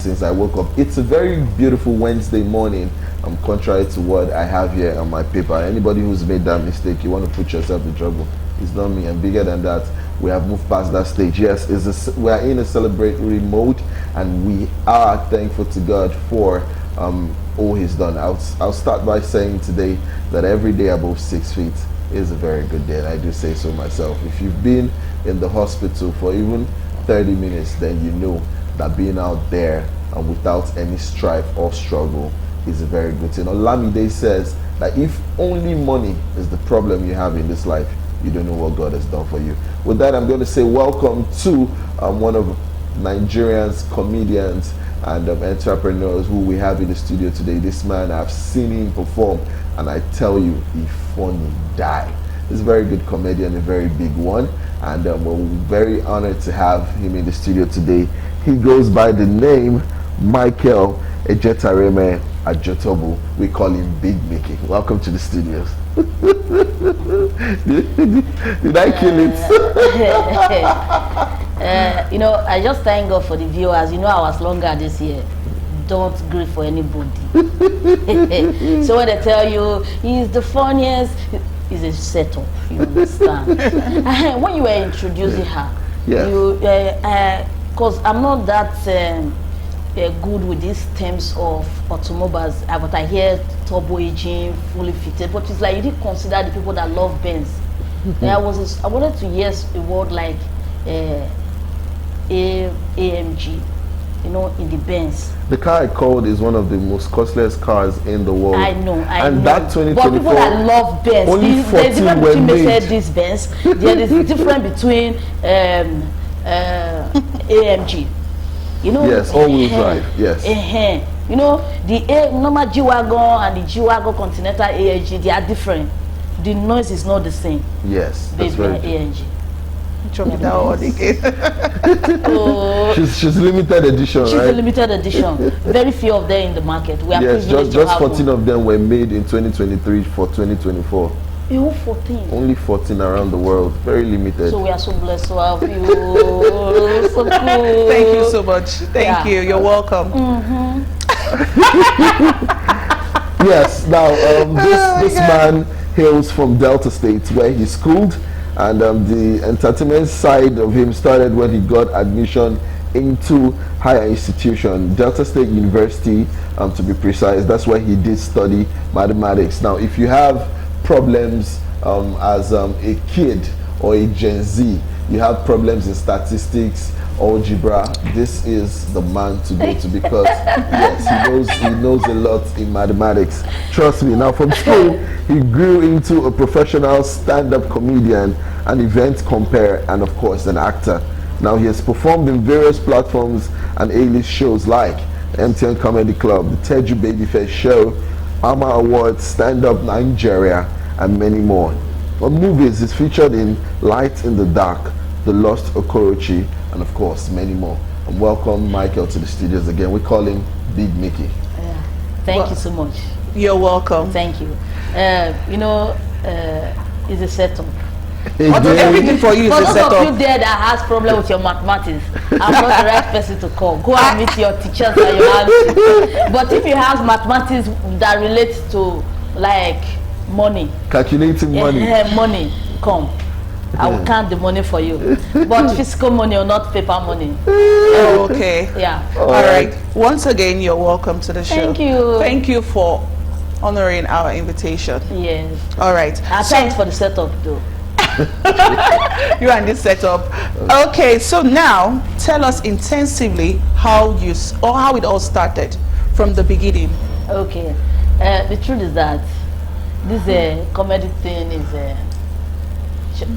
since I woke up. It's a very beautiful Wednesday morning. Contrary to what I have here on my paper. Anybody who's made that mistake, you want to put yourself in trouble. It's not me. And bigger than that, we have moved past that stage. Yes, we are in a celebratory mode, and we are thankful to God for all He's done. I'll start by saying today that every day above 6 feet is a very good day, and I do say so myself. If you've been in the hospital for even 30 minutes, then you know that being out there and without any strife or struggle is a very good thing. Olamide says that if only money is the problem you have in this life, you don't know what God has done for you. With that, I'm going to say welcome to one of Nigerians, comedians, and entrepreneurs who we have in the studio today. This man, I've seen him perform, and I tell you, he funny die. He's a very good comedian, a very big one, and we're very honored to have him in the studio today. He goes by the name Michael Ejetareme Ajotobu. We call him Big Mickey. Welcome to the studios. Did I kill it? I just thank God for the viewers. I was longer this year. Don't grieve for anybody. So when they tell you he's the funniest, it's a setup. You understand? When you were introducing her, because I'm not that good with these terms of automobiles, but I hear turbo engine, fully fitted, but it's like you didn't consider the people that love Benz. I wanted to hear a word like AMG, in the Benz. The car I called is one of the most costliest cars in the world. I know. That 2024, but people that love Benz, only 14 there's difference were between made. Mercedes Benz. There is difference between AMG. Yes, all-wheel drive. Yes. The normal G-Wagon and the G-Wagon Continental AMG, they are different. The noise is not the same. Yes, that's very AMG. She's limited edition, She's right? a limited edition. Very few of them in the market. We are just 14 of them were made in 2023 for 2024. 14. Only 14 around the world. Very limited. So we are so blessed to have you. So cool. Thank you so much. Thank you. You're welcome. Yes. Now, this man hails from Delta State, where he schooled, and the entertainment side of him started when he got admission into higher institution, Delta State University, to be precise. That's where he did study mathematics. Now, if you have problems as a kid or a Gen Z, you have problems in statistics, algebra, this is the man to go to, because yes, he knows a lot in mathematics. Trust me. Now, from school, he grew into a professional stand-up comedian, an event compere, and of course an actor. Now, he has performed in various platforms and A-list shows like MTN Comedy Club, the Teju Babyface Show, AMA Awards, Stand Up Nigeria, and many more. On movies, he's featured in Light in the Dark, The Lost Okorochi, and of course many more. And welcome Michael to the studios again. We call him Big Mickey. Thank you so much. You're welcome. Thank you. It's a setup. Everything for you is a those setup. of you there that has problem with your mathematics, I'm not the right person to call. Go and meet your teachers that you have. But if you have mathematics that relates to like money, calculating money, money, come. I will count the money for you, but physical money or not paper money. Oh, okay. Yeah. All right. Once again, you're welcome to the show. Thank you. Thank you for honoring our invitation. Yes. All right. Thanks for the setup, though. You and this setup. Okay. So now, tell us intensively how it all started from the beginning. Okay. The truth is that this comedy thing is.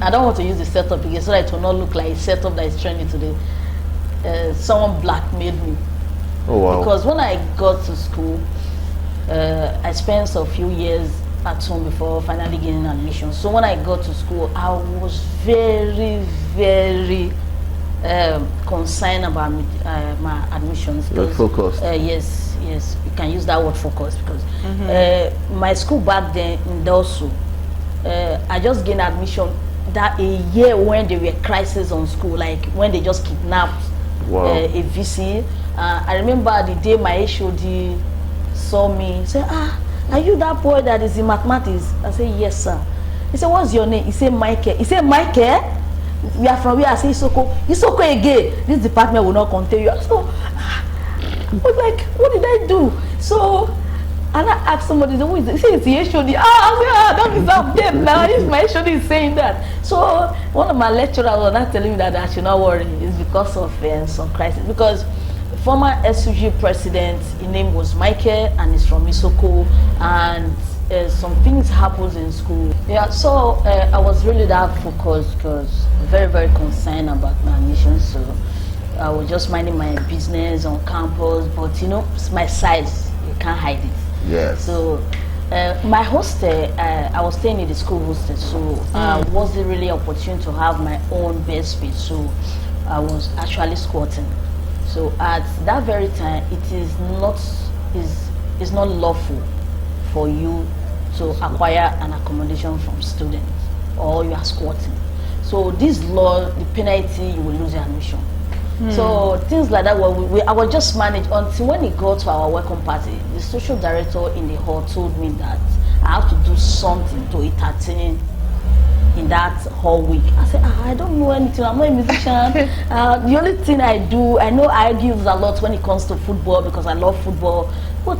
I don't want to use the setup again so that it will not look like a setup that is trending today. Someone blackmailed me. Oh wow. Because when I got to school, I spent a few years at home before finally getting admission. So when I got to school, I was very, very concerned about my admissions. Focused. Yes, you can use that word focus, because my school back then in Delsu, I just gained admission that a year when there were crises on school, like when they just kidnapped a VC I remember the day my HOD saw me, say, are you that boy that is in mathematics? I said, yes, sir. He said, what's your name? He said, Michael. He said, Michael? We are from where? I say, Isoko. Isoko again. This department will not contain you. So I was like, what did I do? So, and I asked somebody, who is it? He said, it's the HOD. I said, that is up there now. If my HOD is saying that. So one of my lecturers was not telling me that I should not worry. It's because of some crisis. Because former SUG president, his name was Michael, and he's from Isoko, and some things happens in school. Yeah, so I was really that focused because very, very concerned about my mission. So I was just minding my business on campus, but you know, it's my size, you can't hide it. Yes. So my hostel, I was staying in the school hostel, so I wasn't really opportune to have my own bed space. So I was actually squatting. So at that very time, it is not lawful for you to acquire an accommodation from students, or you are squatting. So this law, the penalty, you will lose your admission. So things like that, I was just managed until when it got to our welcome party. The social director in the hall told me that I have to do something to entertain in that whole week. I said, I don't know anything, I'm not a musician. The only thing I do, I know I argue a lot when it comes to football because I love football, but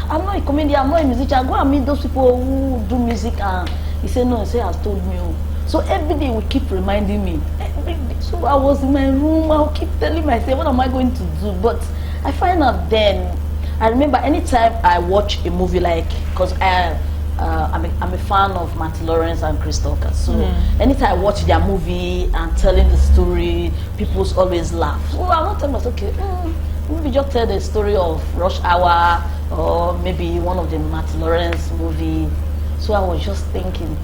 I'm not a comedian, I'm not a musician. Go and meet those people who do music. And he said, no, he said, has told me. So every day we keep reminding me. Every day. So I was in my room, I'll keep telling myself, what am I going to do? But I find out then, I remember anytime I watch a movie, like, because I'm a fan of Martin Lawrence and Chris Tucker. So anytime I watch their movie and telling the story, people always laugh. So I'm not telling myself, okay, maybe just tell the story of Rush Hour or maybe one of the Martin Lawrence movie. So I was just thinking.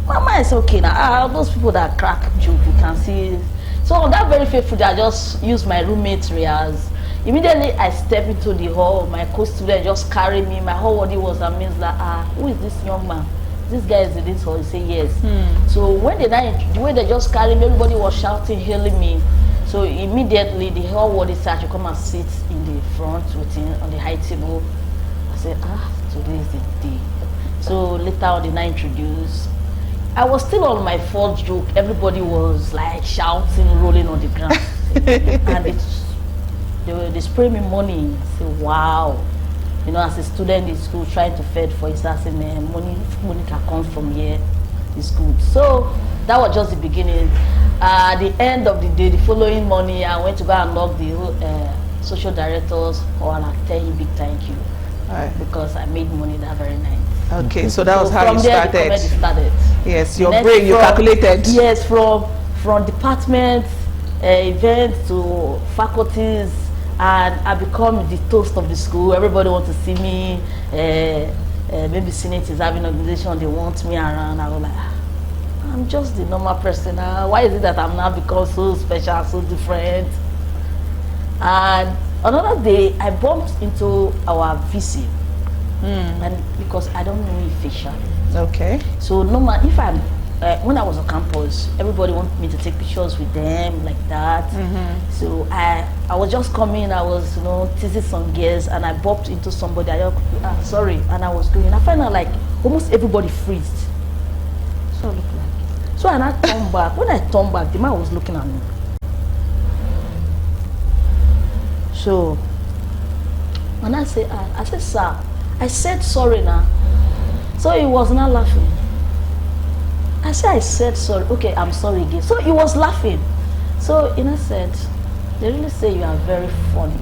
My mind is okay now. Those people that crack joke, you can see. So on that very fateful day, I just used my roommate's rehearse. Immediately I step into the hall, my co-student just carried me, my whole body was amazed, like, who is this young man? This guy is in this hall. He said yes. So when the way they just carried me, everybody was shouting, hailing me. So immediately the whole body said, you come and sit in the front with him on the high table. I said, today is the day. So later on the night introduced. I was still on my fourth joke. Everybody was like shouting, rolling on the ground. And they spray me money. I say, wow. You know, as a student in school trying to fend for his ass, and money can come from here, it's good. So that was just the beginning. At the end of the day, the following morning, I went to go and knock the social director's hall and I tell him big thank you. Because I made money that very night. Okay, so that was how you started. From there, the comedy started. Yes, your brain, you calculated. Yes, from department, events to faculties, and I become the toast of the school. Everybody wants to see me. Maybe Senate is having an organization, they want me around. I was like, I'm just the normal person. Why is it that I'm now become so special, so different? And another day, I bumped into our VC. And because I don't know him facially. Okay. So normal, if I'm when I was on campus, everybody wanted me to take pictures with them like that. So I was just coming, I was teasing some girls, and I bumped into somebody. Sorry, and I was going. I found out like almost everybody freezed. So I looked like. So and I turned back. When I turned back, the man was looking at me. So when I said, sir. I said sorry now. So he was not laughing. I said sorry. Okay, I'm sorry again. So he was laughing. So I said, they really say you are very funny.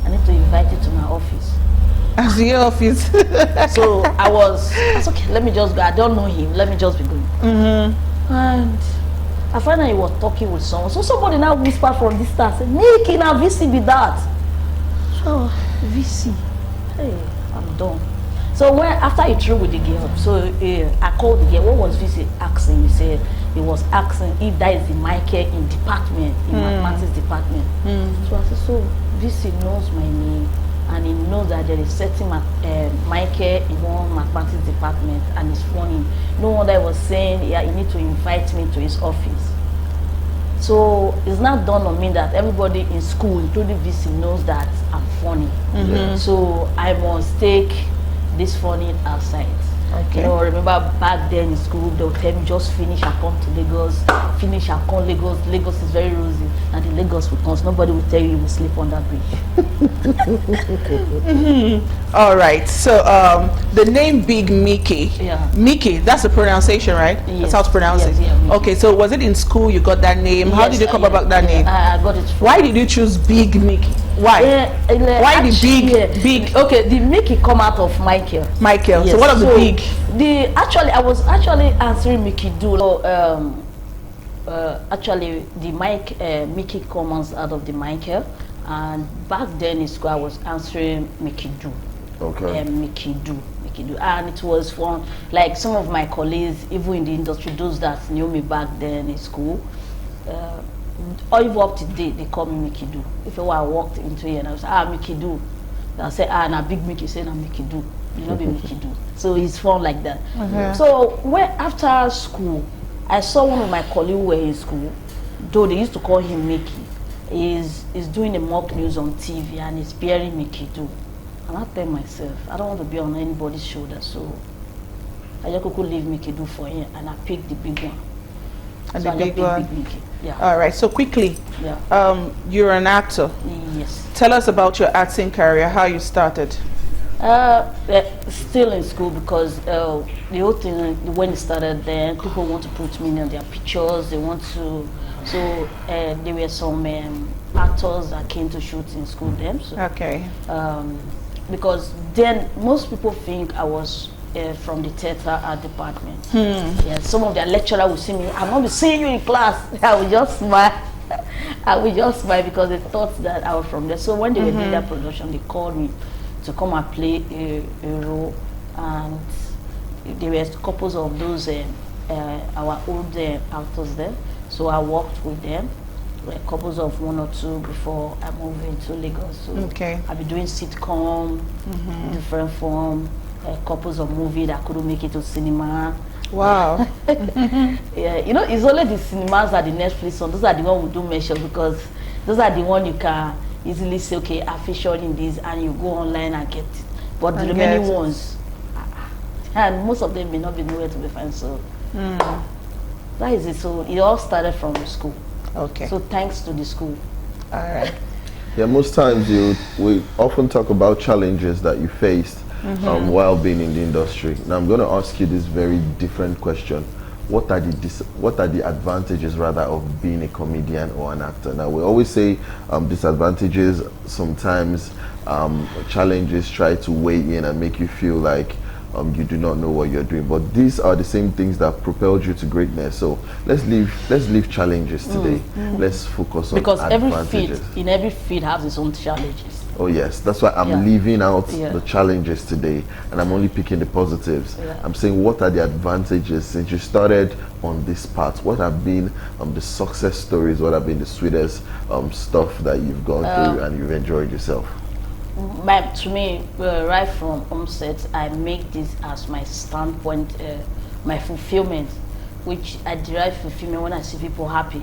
I need to invite you to my office. As your office. So I said, okay, let me just go. I don't know him. Let me just be going. And I found out he was talking with someone. So somebody now whispered from distance, said, Nick, in a VC be that. So VC. Hey. I'm done. So after he threw with the girl, so I called the girl. What was VC asking? He said he was asking if that is the Michael in department, in mathematics department. So I said, so VC knows my name and he knows that there is certain Michael in one mathematics department and it's funny. No wonder I was saying, yeah, he need to invite me to his office. So it's not dawned on me that everybody in school, including VC, knows that I'm funny. So I must take this funny outside. Okay. You know, remember back then in school, they would tell me just finish and come to Lagos, finish and come Lagos. Lagos is very rosy, and the Lagos will come. Nobody will tell you will sleep on that bridge. All right. So the name Big Mickey. Yeah. Mickey, that's the pronunciation, right? Yes. That's how to pronounce Yes, it. yeah, Mickey. Okay. So was it in school you got that name? How Yes, did you come yeah, about that name? I got it from. Why did you choose Big Mickey? Why? Why the big? Okay, the Mickey come out of Michael. Michael. Yes. So what of the big? I was actually answering Mickey Do. So, actually, the Mickey comes out of the Michael, and back then in school I was answering Mickey Do. Okay. Mickey Do, and it was fun. Like some of my colleagues, even in the industry, those that knew me back then in school, or even up to date, they call me Mickey Do. If I walked into here and I was Mickey Do, they'll say na Big Mickey, say na Mickey Do. You know, be Mickey Do. So it's fun like that. So when after school, I saw one of my colleagues who were in school, though they used to call him Mickey, is doing a mock news on TV and he's bearing Mickey Do. And I tell myself, I don't want to be on anybody's shoulder, so I just could leave Mickey Do for him, and I picked the big one. And So the I big just picked one. Big Mickey. Yeah. All right. So quickly, Yeah. you're an actor. Yes. Tell us about your acting career. How you started. Still in school, because the whole thing when it started, then people want to put me on their pictures. They want to, so there were some actors that came to shoot in school then. So, Okay. because then most people think I was from the theater art department. Yeah, some of their lecturers will see me. I'm not seeing you in class. I will just smile. I will just smile because they thought that I was from there. So when they were doing that production, they called me to come and play a role, and there were couples of those our old actors there. So I worked with them, like couples of 1 or 2 before I moved into Lagos. So Okay. I've been doing sitcom, different form, couples of movie that couldn't make it to cinema. Wow. Yeah, you know, it's only the cinemas that the Netflix on. Those are the ones we do measure, because those are the ones you can easily say, okay, I featured in this, and you go online and get it. But the remaining ones, and most of them may not be nowhere to be found. So that is it. So it all started from school. Okay. So thanks to the school. All right. Yeah, most times we often talk about challenges that you faced while being in the industry. Now I'm going to ask you this very different question. What are the advantages rather of being a comedian or an actor? Now we always say disadvantages, sometimes challenges try to weigh in and make you feel like you do not know what you're doing, but these are the same things that propelled you to greatness. So let's leave challenges today. Let's focus on Because advantages. every field has its own challenges. Oh yes, that's why I'm leaving out Yeah. the challenges today, and I'm only picking the positives. Yeah. I'm saying, what are the advantages since you started on this path? What have been the success stories? What have been the sweetest stuff that you've gone through and you've enjoyed yourself? To me, right from onset, I make this as my standpoint, my fulfillment, which I derive fulfillment when I see people happy.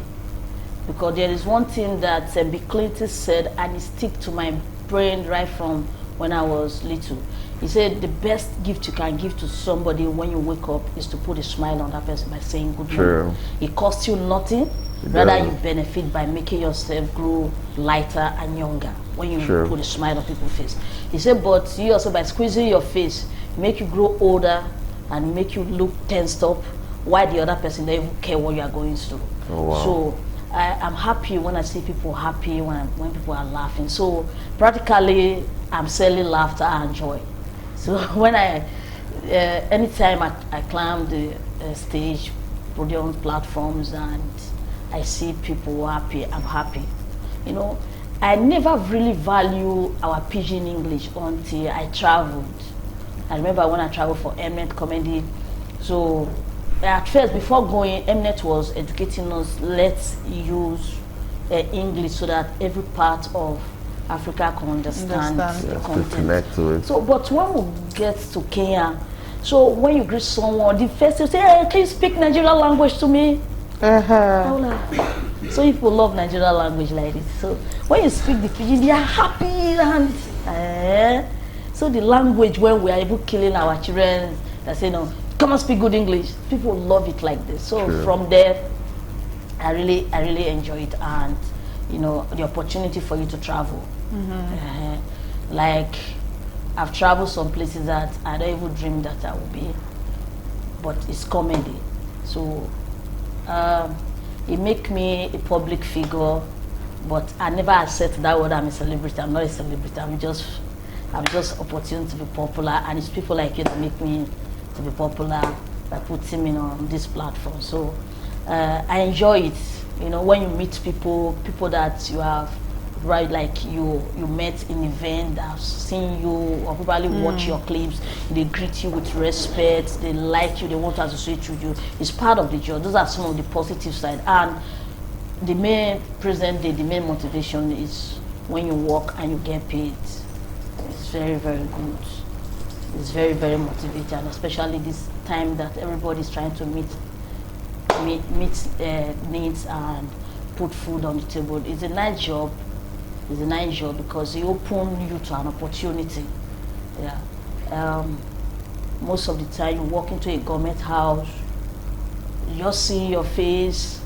Because there is one thing that Bill Clinton said, and it stick to my brain right from when I was little. He said the best gift you can give to somebody when you wake up is to put a smile on that person by saying good morning. It costs you nothing, rather you benefit by making yourself grow lighter and younger when you put a smile on people's face. He said, but you also, by squeezing your face, make you grow older and make you look tensed up, while the other person doesn't even care what you are going through. Oh, wow. So I'm happy when I see people happy, when people are laughing. So practically, I'm selling laughter and joy. So when anytime I climb the stage, podium platforms, and I see people happy, I'm happy. You know, I never really value our pidgin English until I traveled. I remember when I traveled for Mnet Comedy. So at first, before going, Mnet was educating us, let's use English so that every part of Africa can understand the content. To connect to it. So, but when we get to Kenya, so when you greet someone, the first thing say, hey, can you speak Nigerian language to me? I'm like, So people love Nigerian language like this. So when you speak the pidgin, they are happy and so the language when we are even killing our children, they say no, come and speak good English. People love it like this. So True. from there, I really enjoy it, and you know the opportunity for you to travel. Like I've traveled some places that I don't even dream that I will be, but it's comedy. So it make me a public figure, but I never accept that word. I'm a celebrity. I'm not a celebrity. I'm just opportunity to be popular, and it's people like you that make me to be popular by putting me on this platform. So I enjoy it. You know, when you meet people that you have, right, like you met in event, that have seen you or probably watch your clips, they greet you with respect, they like you, they want to associate with you. It's part of the job. Those are some of the positive side. And the main present day, the main motivation is when you work and you get paid. It's very, very good. It's very, very motivating, and especially this time that everybody's trying to meet needs and put food on the table. It's a nice job. It's a nice job because it opens you to an opportunity. Yeah. Most of the time you walk into a government house, you just see your face,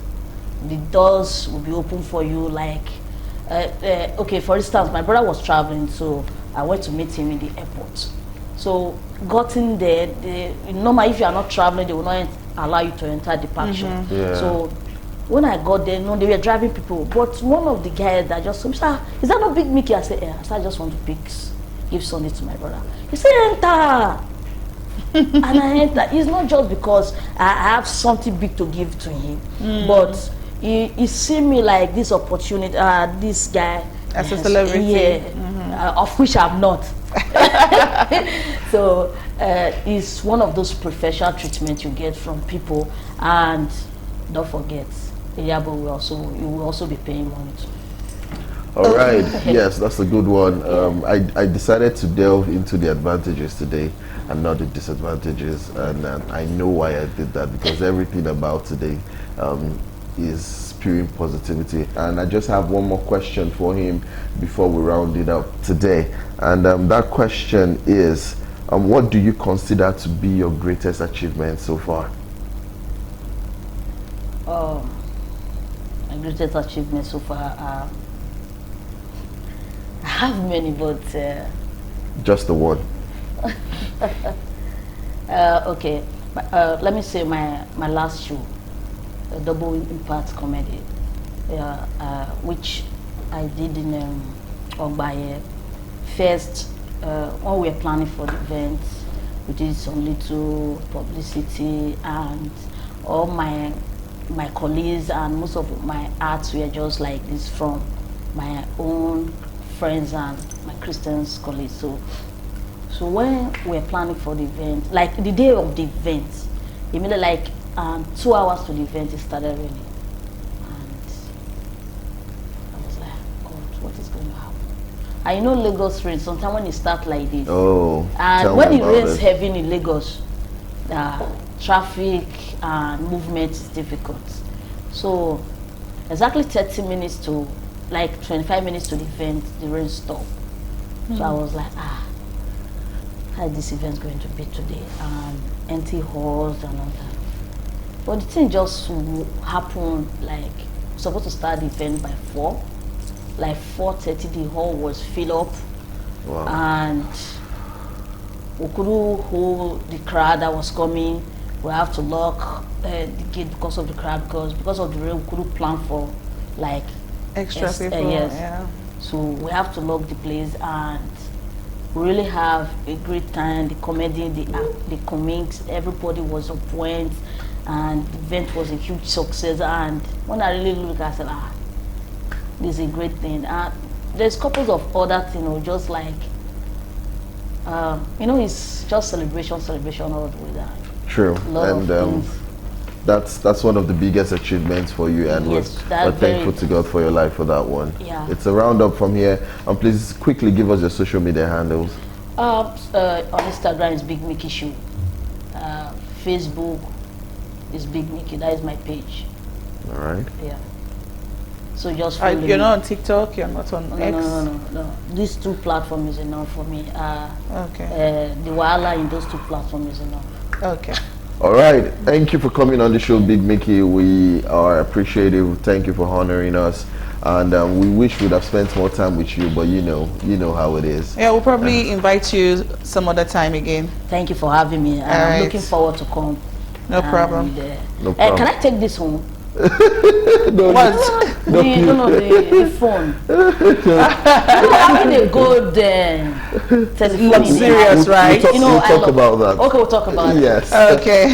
the doors will be open for you. Like, okay, for instance, my brother was traveling, so I went to meet him in the airport. So got in there, normally if you are not traveling, they will not allow you to enter departure. Yeah. So when I got there, no, they were driving people. But one of the guys that just said, "Sir, is that not Big Mickey?" I said, "Yeah." So I just want to give Sunday to my brother. He said, "Enter." And I enter. It's not just because I have something big to give to him, but he see me like this opportunity, this guy. As a celebrity. Yeah, of which I'm not. So it's one of those professional treatments you get from people, and don't forget, Eliabo will also be paying money too. All right. Yes, that's a good one. I decided to delve into the advantages today and not the disadvantages, and I know why I did that, because everything about today is spewing positivity. And I just have one more question for him before we round it up today, and that question is, what do you consider to be your greatest achievement so far? My greatest achievement so far, I have many, but Just the one. okay. Let me say my last show, a double impact comedy, which I did in Ogbaye. First, when we were planning for the event, we did some little publicity, and all my colleagues and most of my arts were just like this from my own friends and my Christians colleagues. So when we were planning for the event, like the day of the event, immediately like 2 hours to the event, it started raining, and I was like, God, what is going to happen? I know Lagos rain sometimes when it starts like this. Oh, and when it rains heavy in Lagos, traffic and movement is difficult. So exactly 30 minutes to like 25 minutes to the event, the rain stopped. So I was like, how is this event going to be today? Empty halls and all that. But the thing just happened, like supposed to start the event by 4. Like 4:30, the hall was filled up. Wow. And we couldn't hold the crowd that was coming. We have to lock the gate because of the crowd, because of the rain. We couldn't plan for like Extra people. yes. Yeah. So we have to lock the place, and we really have a great time. The comedy, the comics, everybody was on point, and the event was a huge success. And when I really look, I said, this is a great thing. There's couples of other things, just like it's just celebration all the way down. True. And that's one of the biggest achievements for you, and we're thankful to God for your life for that one. Yeah. It's a roundup from here, and please quickly give us your social media handles. On Instagram is Big Mickey Show. Facebook is Big Mickey. That is my page. All right. Yeah. So just follow me. You're not on TikTok, you're not on No, X? no. These two platforms is enough for me. Okay. The wahala in those two platforms is enough. Okay. All right. Thank you for coming on the show, Big Mickey. We are appreciative. Thank you for honoring us. And we wish we'd have spent more time with you, but you know how it is. Yeah, we'll probably invite you some other time again. Thank you for having me. I'm right. looking forward to come. No problem. No problem. Can I take this home? No, What? The phone. Having a good telephone. Luxurious, right? We'll I talk love- about that. Okay, we'll talk about it. Yes. Okay.